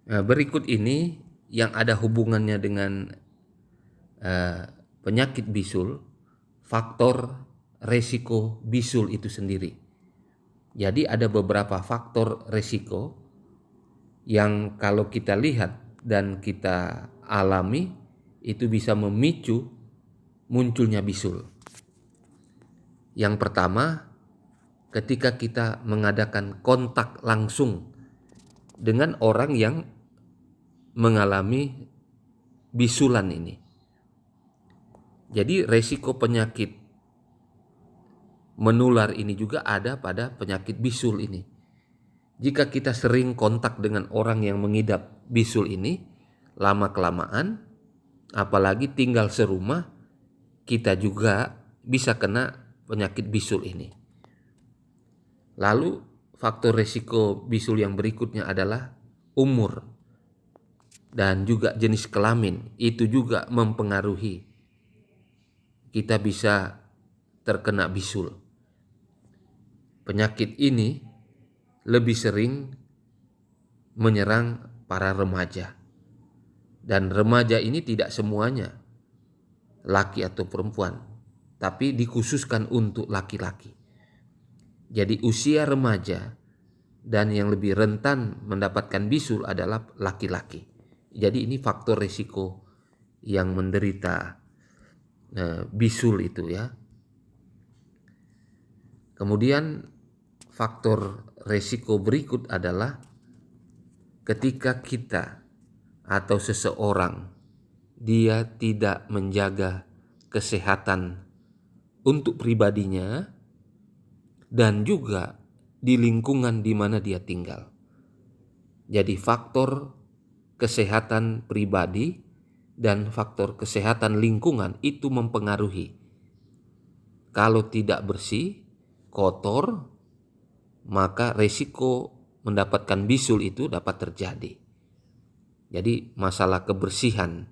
Nah, berikut ini yang ada hubungannya dengan penyakit bisul, faktor resiko bisul itu sendiri. Jadi ada beberapa faktor resiko yang kalau kita lihat dan kita alami itu bisa memicu munculnya bisul. Yang pertama, ketika kita mengadakan kontak langsung dengan orang yang mengalami bisulan ini. Jadi resiko penyakit menular ini juga ada pada penyakit bisul ini. Jika kita sering kontak dengan orang yang mengidap bisul ini, lama-kelamaan, apalagi tinggal serumah, kita juga bisa kena penyakit bisul ini. Lalu faktor resiko bisul yang berikutnya adalah umur dan juga jenis kelamin. Itu juga mempengaruhi kita bisa terkena bisul. Penyakit ini lebih sering menyerang para remaja. Dan remaja ini tidak semuanya laki atau perempuan, tapi dikhususkan untuk laki-laki. Jadi usia remaja dan yang lebih rentan mendapatkan bisul adalah laki-laki. Jadi ini faktor risiko yang menderita bisul itu ya. Kemudian faktor risiko berikut adalah ketika kita atau seseorang dia tidak menjaga kesehatan untuk pribadinya dan juga di lingkungan di mana dia tinggal. Jadi faktor kesehatan pribadi dan faktor kesehatan lingkungan itu mempengaruhi. Kalau tidak bersih, kotor, maka resiko mendapatkan bisul itu dapat terjadi. Jadi masalah kebersihan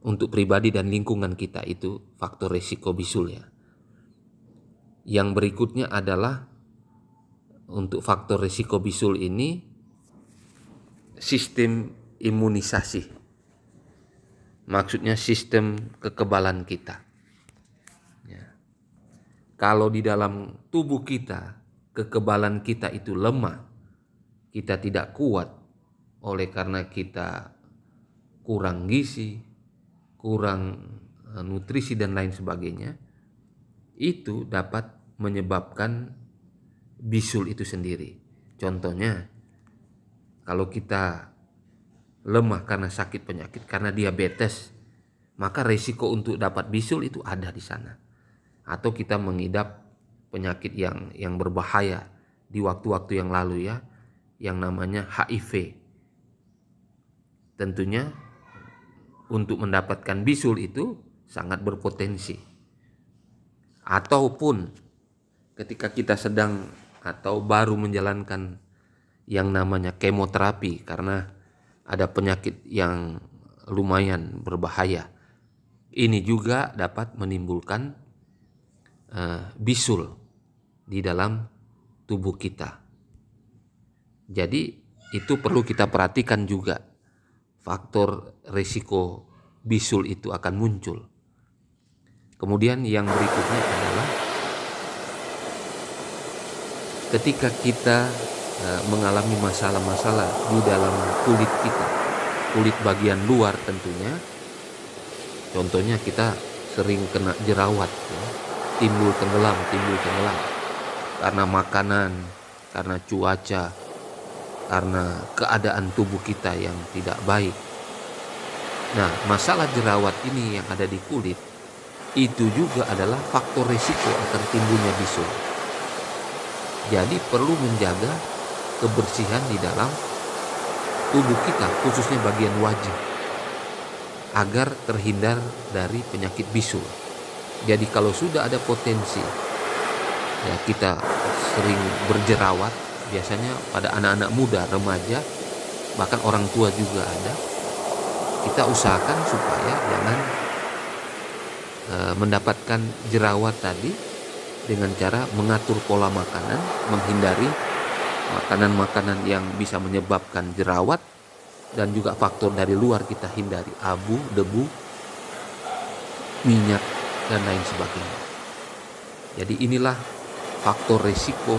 untuk pribadi dan lingkungan kita itu faktor resiko bisul ya. Yang berikutnya adalah untuk faktor risiko bisul ini sistem imunisasi. Maksudnya sistem kekebalan kita. Ya. Kalau di dalam tubuh kita kekebalan kita itu lemah, kita tidak kuat oleh karena kita kurang gizi, kurang nutrisi dan lain sebagainya, itu dapat menyebabkan bisul itu sendiri. Contohnya, kalau kita lemah karena sakit penyakit, karena diabetes, maka resiko untuk dapat bisul itu ada di sana. Atau kita mengidap penyakit yang berbahaya di waktu-waktu yang lalu ya, yang namanya HIV. Tentunya untuk mendapatkan bisul itu sangat berpotensi. Ataupun ketika kita sedang atau baru menjalankan yang namanya kemoterapi karena ada penyakit yang lumayan berbahaya. Ini juga dapat menimbulkan bisul di dalam tubuh kita. Jadi itu perlu kita perhatikan juga. Faktor risiko bisul itu akan muncul. Kemudian yang berikutnya adalah ketika kita mengalami masalah-masalah di dalam kulit kita, kulit bagian luar tentunya. Contohnya kita sering kena jerawat, ya, timbul tenggelam karena makanan, karena cuaca, karena keadaan tubuh kita yang tidak baik. Nah, masalah jerawat ini yang ada di kulit itu juga adalah faktor risiko akan timbulnya bisul. Jadi perlu menjaga kebersihan di dalam tubuh kita, khususnya bagian wajah, agar terhindar dari penyakit bisul. Jadi kalau sudah ada potensi, ya kita sering berjerawat, biasanya pada anak-anak muda, remaja, bahkan orang tua juga ada. Kita usahakan supaya jangan mendapatkan jerawat tadi dengan cara mengatur pola makanan, menghindari makanan-makanan yang bisa menyebabkan jerawat, dan juga faktor dari luar kita hindari, abu, debu, minyak, dan lain sebagainya. Jadi inilah faktor risiko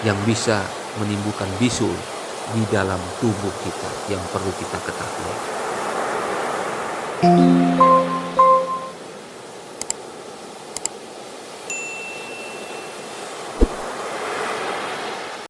yang bisa menimbulkan bisul di dalam tubuh kita yang perlu kita ketahui.